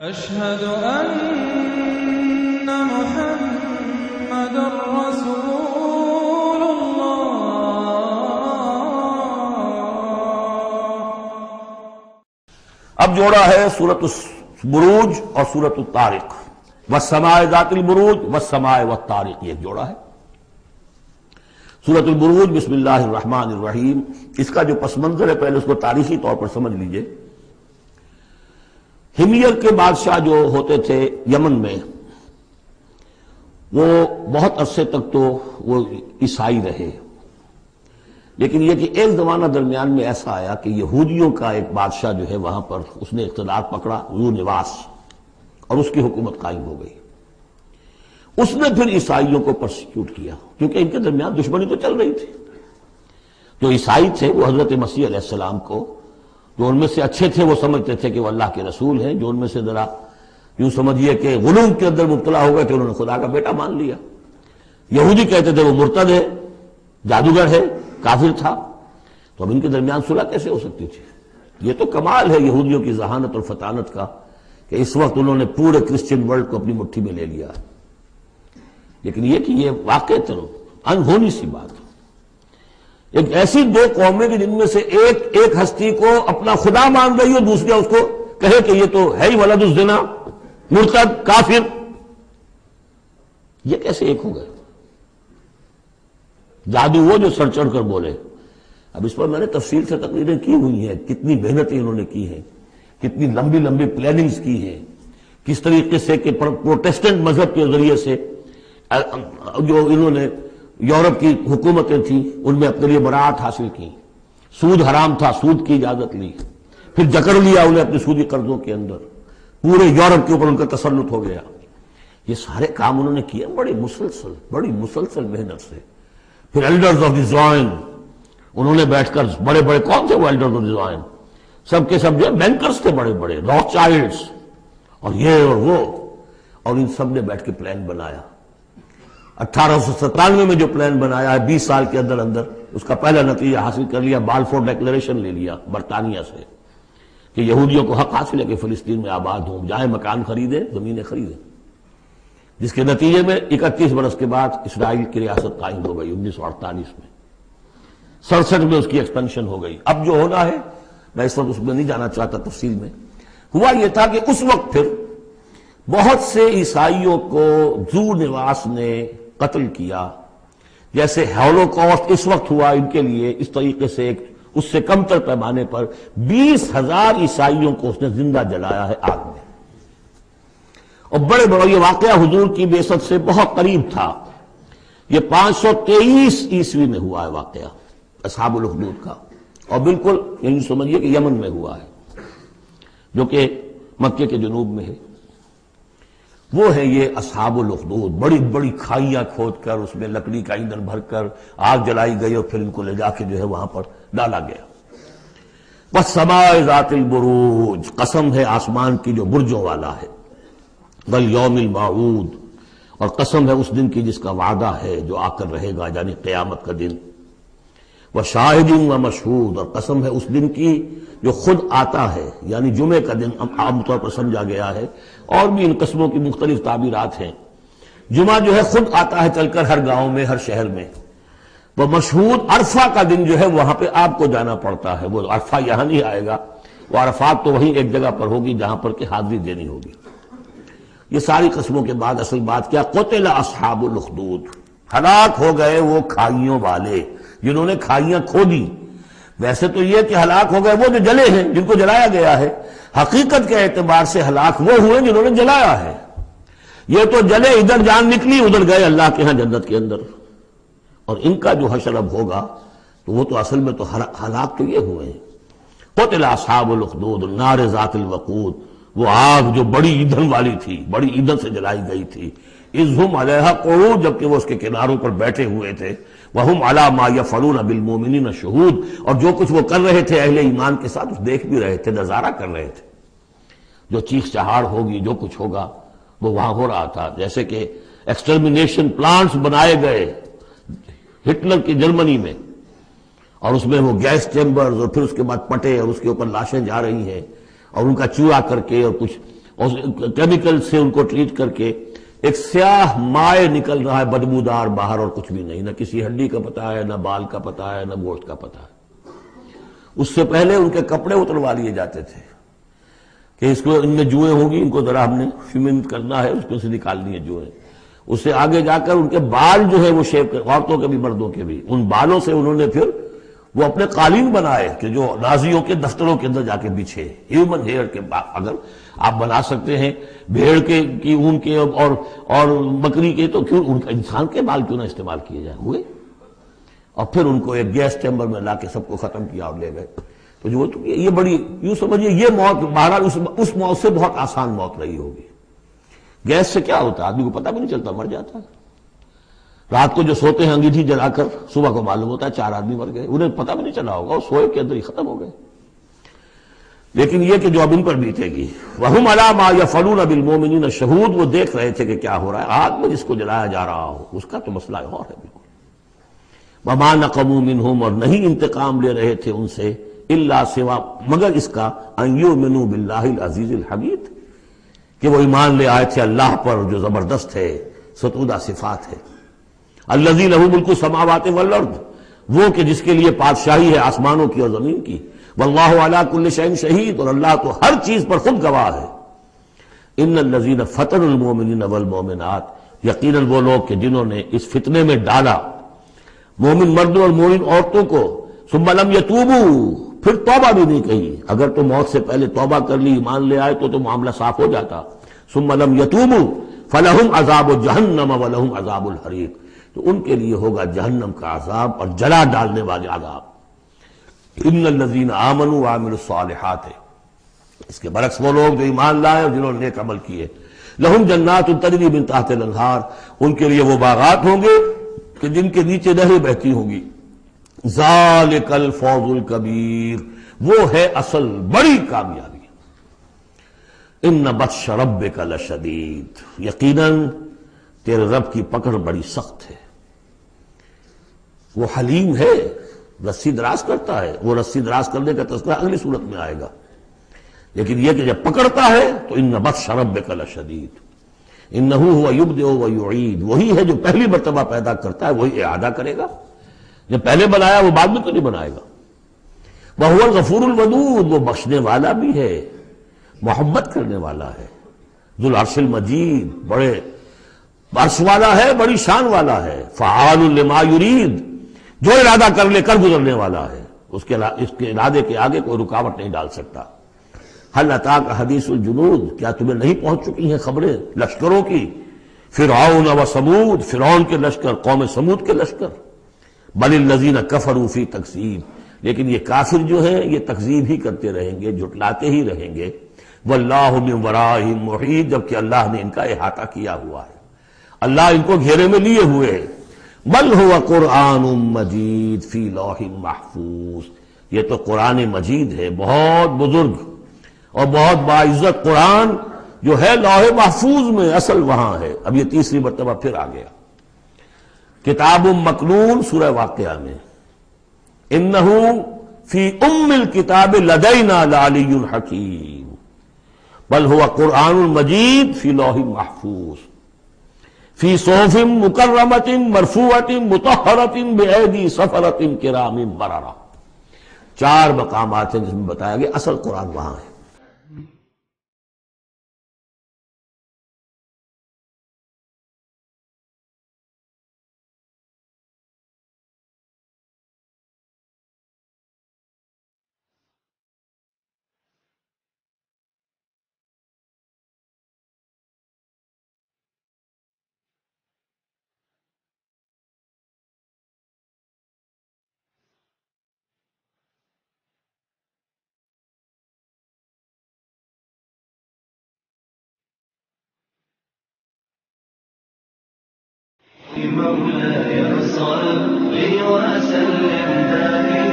أشهد أن محمد رسول الله. اب جوڑا ہے سورۃ البروج اور سورۃ الطارق، والسماء ذات البروج والسماء والطارق، یہ جوڑا ہے. سورۃ البروج بسم اللہ الرحمن الرحیم، اس کا جو پس منظر ہے پہلے اس کو تاریخی طور پر سمجھ لیجئے. ہمیر کے بادشاہ جو ہوتے تھے یمن میں، وہ بہت عرصے تک تو وہ عیسائی رہے، لیکن یہ کہ ایک زمانہ درمیان میں ایسا آیا کہ یہودیوں کا ایک بادشاہ جو ہے وہاں پر اس نے اقتدار پکڑا، ذو نواس، اور اس کی حکومت قائم ہو گئی. اس نے پھر عیسائیوں کو پرسیکیوٹ کیا، کیونکہ ان کے درمیان دشمنی تو چل رہی تھی. جو عیسائی تھے وہ حضرت مسیح علیہ السلام کو، جو ان میں سے اچھے تھے وہ سمجھتے تھے کہ وہ اللہ کے رسول ہیں، جو ان میں سے ذرا یوں سمجھیے کہ غلو کے اندر مبتلا ہو گئے تھے انہوں نے خدا کا بیٹا مان لیا. یہودی کہتے تھے وہ مرتد ہے، جادوگر ہے، کافر تھا. تو اب ان کے درمیان صلح کیسے ہو سکتی تھی؟ یہ تو کمال ہے یہودیوں کی ذہانت اور فطانت کا کہ اس وقت انہوں نے پورے کرسچن ورلڈ کو اپنی مٹھی میں لے لیا. لیکن یہ کہ یہ واقع انہونی سی بات ہے. ایک ایسی دو قومیں کہ جن میں سے ایک ہستی کو اپنا خدا مان رہی ہو، دوسرے اس کو کہے کہ یہ تو ہے ہی ولد الزنا، مرتد، کافر. یہ کیسے ایک ہو گئے؟ جادو وہ جو سر چڑھ کر بولے. اب اس پر میں نے تفصیل سے تقریریں کی ہوئی ہیں، کتنی محنتیں انہوں نے کی ہیں، کتنی لمبی لمبی پلاننگز کی ہیں، کس طریقے سے کہ پروٹیسٹنٹ مذہب کے ذریعے سے جو انہوں نے یورپ کی حکومتیں تھیں ان میں اپنے لیے براعت حاصل کی. سود حرام تھا، سود کی اجازت لی، پھر جکڑ لیا انہیں اپنے سودی قرضوں کے اندر، پورے یورپ کے اوپر ان کا تسلط ہو گیا. یہ سارے کام انہوں نے کیے بڑی مسلسل محنت سے. پھر ایلڈرز آف دی زوائن، انہوں نے بیٹھ کر بڑے بڑے، کون تھے وہ ایلڈرز آف دی زوائن؟ سب کے سب جو بینکرز تھے بڑے بڑے، راک چائلڈز اور یہ اور وہ، اور ان سب نے بیٹھ کے پلان بنایا. 1897 میں جو پلان بنایا ہے 20 سال کے اندر اندر اس کا پہلا نتیجہ حاصل کر لیا. بالفور ڈیکلیریشن لے لیا برطانیہ سے کہ یہودیوں کو حق حاصل ہے کہ فلسطین میں آباد ہوں، جائیں مکان خریدیں، زمینیں خریدیں. جس کے نتیجے میں 31 برس کے بعد اسرائیل کی ریاست قائم ہو گئی 1948 میں. 67 میں اس کی ایکسپینشن ہو گئی. اب جو ہونا ہے میں اس وقت اس میں نہیں جانا چاہتا تفصیل میں. ہوا یہ تھا کہ اس وقت پھر بہت سے عیسائیوں کو ذو نواس نے قتل کیا، جیسے ہولوکاسٹ اس وقت ہوا ان کے لیے. اس طریقے سے اس سے کم تر پیمانے پر 20,000 عیسائیوں کو اس نے زندہ جلایا ہے آگ میں. اور بڑے بڑا یہ واقعہ حضور کی بعثت سے بہت قریب تھا. یہ 523 عیسوی میں ہوا ہے واقعہ اصحاب الاخدود کا، اور بالکل یعنی سمجھیے کہ یمن میں ہوا ہے جو کہ مکے کے جنوب میں ہے. وہ ہے یہ اصحاب الاخدود. بڑی بڑی کھائیاں کھود کر اس میں لکڑی کا ایندھن بھر کر آگ جلائی گئی اور پھر ان کو لے جا کے جو ہے وہاں پر ڈالا گیا. والسماء ذات البروج، قسم ہے آسمان کی جو برجوں والا ہے، والیوم الموعود، اور قسم ہے اس دن کی جس کا وعدہ ہے جو آ کر رہے گا، یعنی قیامت کا دن. وشاہد ومشہود، اور قسم ہے اس دن کی جو خود آتا ہے، یعنی جمعے کا دن عام طور پر سمجھا گیا ہے، اور بھی ان قسموں کی مختلف تعبیرات ہیں. جمعہ جو ہے خود آتا ہے چل کر ہر گاؤں میں، ہر شہر میں. وہ مشہود عرفہ کا دن جو ہے وہاں پہ آپ کو جانا پڑتا ہے. وہ عرفہ یہاں نہیں آئے گا، وہ عرفات تو وہیں ایک جگہ پر ہوگی جہاں پر کہ حاضری دینی ہوگی. یہ ساری قسموں کے بعد اصل بات کیا؟ قتل اصحاب الاخدود، ہلاک ہو گئے وہ کھائیوں والے جنہوں نے کھائیاں کھودی. ویسے تو یہ کہ ہلاک ہو گئے وہ جو جلے ہیں، جن کو جلایا گیا ہے. حقیقت کے اعتبار سے ہلاک وہ ہوئے جنہوں نے جلایا ہے. یہ تو جلے، ادھر جان نکلی، ادھر گئے اللہ کے ہاں جنت کے اندر. اور ان کا جو حشر اب ہوگا تو وہ تو اصل میں تو ہلاک تو یہ ہوئے ہیں. قتل اصحاب الاخدود النار ذات الوقود، وہ آگ جو بڑی ایندھن والی تھی، بڑی ایندھن سے جلائی گئی تھی. اذ ہم علیہا قعود، جبکہ وہ اس کے کناروں پر بیٹھے ہوئے تھے. وہم علی ما یفعلون بالمؤمنین شہود، اور جو کچھ وہ کر رہے تھے اہل ایمان کے ساتھ اس دیکھ بھی رہے تھے، نظارہ کر رہے تھے. جو چیخ چہاڑ ہوگی، جو کچھ ہوگا وہ وہاں ہو رہا تھا. جیسے کہ ایکسٹرمینیشن پلانٹس بنائے گئے ہٹلر کی جرمنی میں، اور اس میں وہ گیس چیمبرز اور پھر اس کے بعد پٹے اور اس کے اوپر لاشیں جا رہی ہیں اور ان کا چورا کر کے اور کچھ اور کیمیکل سے ان کو ٹریٹ کر کے ایک سیاہ مائع نکل رہا ہے بدبودار باہر، اور کچھ بھی نہیں، نہ کسی ہڈی کا پتہ ہے، نہ بال کا پتہ ہے، نہ گوشت کا پتہ ہے۔ اس سے پہلے ان کے کپڑے اتروا لیے جاتے تھے کہ اس کو ان میں جوئیں ہوں گی، ان کو ذرا ہم نے فیمن کرنا ہے، اس کو سے نکالنی ہے جوئیں۔ اس سے آگے جا کر ان کے بال جو ہے وہ شیو کر، عورتوں کے بھی مردوں کے بھی، ان بالوں سے انہوں نے پھر وہ اپنے قالین بنائے کہ جو نازیوں کے دفتروں کے اندر جا کے بچھے، ہیومن ہیئر کے۔ اگر آپ بنا سکتے ہیں بھیڑ کے کی اون کے اور بکری کے، تو کیوں ان کا انسان کے بال کیوں نہ استعمال کیے جائیں؟ ہوئے، اور پھر ان کو ایک گیس چیمبر میں لا کے سب کو ختم کیا اور لے گئے۔ تو جو یہ بڑی، یوں سمجھیے یہ موت بہرحال اس موت سے بہت آسان موت رہی ہوگی۔ گیس سے کیا ہوتا ہے؟ آدمی کو پتہ بھی نہیں چلتا، مر جاتا ہے۔ رات کو جو سوتے ہیں انگیٹھی جلا کر، صبح کو معلوم ہوتا ہے 4 آدمی مر گئے، انہیں پتہ بھی نہیں چلا ہوگا، وہ سوئے کے اندر ہی ختم ہو گئے۔ لیکن یہ کہ جو اب ان پر بیتے گی، وَهُمْ عَلَىٰ مَا يَفْعَلُونَ بِالْمُؤْمِنِينَ شَهُودٌ، وہ دیکھ رہے تھے کہ کیا ہو رہا ہے، آگ میں جس کو جلایا جا رہا ہو اس کا تو مسئلہ اور ہے بالکل۔ وَمَا نَقَمُوا مِنْهُمْ، اور نہیں انتقام لے رہے تھے ان سے، الا سوا مگر اس کا، ان یؤمنوا باللہ العزیز الحمید، کہ وہ ایمان لے آئے تھے اللہ پر جو زبردست ہے، ستودہ صفات ہے۔ الذی لہ ملک السماوات والارض، وہ کہ جس کے لیے بادشاہی ہے آسمانوں کی اور زمین کی۔ واللہ علی کل شیء شہید، اور اللہ تو ہر چیز پر خود گواہ ہے۔ ان الذین فتنوا المؤمنین والمؤمنات، یقیناً وہ لوگ کہ جنہوں نے اس فتنے میں ڈالا مومن مردوں اور مومن عورتوں کو، ثم لم یتوبوا، پھر توبہ بھی نہیں کہی، اگر تو موت سے پہلے توبہ کر لی، ایمان لے آئے تو معاملہ صاف ہو جاتا۔ ثم لم یتوبوا فلہم عذاب جہنم ولہم عذاب الحریق، تو ان کے لیے ہوگا جہنم کا عذاب اور جلا ڈالنے والے عذاب۔ ان الذین آمنوا وعملوا الصالحات، اس کے برعکس وہ لوگ جو ایمان لائے اور جنہوں نے نیک عمل کیے، لہم جنات تجری من تحت الانہار، ان کے لیے وہ باغات ہوں گے کہ جن کے نیچے نہریں بہتی ہوں گی۔ ذالک الفوز الکبیر، وہ ہے اصل بڑی کامیابی۔ ان بطش ربک لشدید، یقیناً تیرے رب کی پکڑ بڑی سخت ہے۔ وہ حلیم ہے، رسی دراز کرتا ہے، وہ رسی دراز کرنے کا تذکرہ اگلی صورت میں آئے گا، لیکن یہ کہ جب پکڑتا ہے تو ان بطش ربک لشدید، انہ هو یبدئ و یعید، وہی ہے جو پہلی مرتبہ پیدا کرتا ہے وہی اعادہ کرے گا، جب پہلے بنایا وہ بعد میں تو نہیں بنائے گا۔ وہو الغفور الودود، وہ بخشنے والا بھی ہے، محبت کرنے والا ہے۔ ذو العرش المجید، بڑے عرش والا ہے، بڑی شان والا ہے۔ فعال لما یرید، جو ارادہ کر لے کر گزرنے والا ہے، اس کے ارادے کے آگے کوئی رکاوٹ نہیں ڈال سکتا۔ هل اتاک حدیث الجنود، کیا تمہیں نہیں پہنچ چکی ہیں خبریں لشکروں کی؟ فرعون و ثمود، فرعون کے لشکر، قوم سمود کے لشکر۔ بل الذین کفروا فی تکذیب، لیکن یہ کافر جو ہیں یہ تکذیب ہی کرتے رہیں گے، جھٹلاتے ہی رہیں گے۔ واللہ من ورائہم محیط، جبکہ اللہ نے ان کا احاطہ کیا ہوا ہے، اللہ ان کو گھیرے میں لیے ہوئے ہے۔ بل هو قرآن مجید فی لوح محفوظ، یہ تو قرآن مجید ہے، بہت بزرگ اور بہت باعزت قرآن جو ہے لوح محفوظ میں، اصل وہاں ہے۔ اب یہ تیسری مرتبہ پھر آ گیا۔ کتاب مکنون، سورہ واقعہ میں، انہ فی ام الکتاب لدینا لعلی حکیم، بل هو قرآن مجید فی لوح محفوظ فی صحف مکرمۃ مرفوعۃ مطہرۃ بایدی سفرۃ کرام بررہ۔ 4 مقامات ہیں جس میں بتایا گیا اصل قرآن وہاں ہے۔ مولاي صل وسلم دائما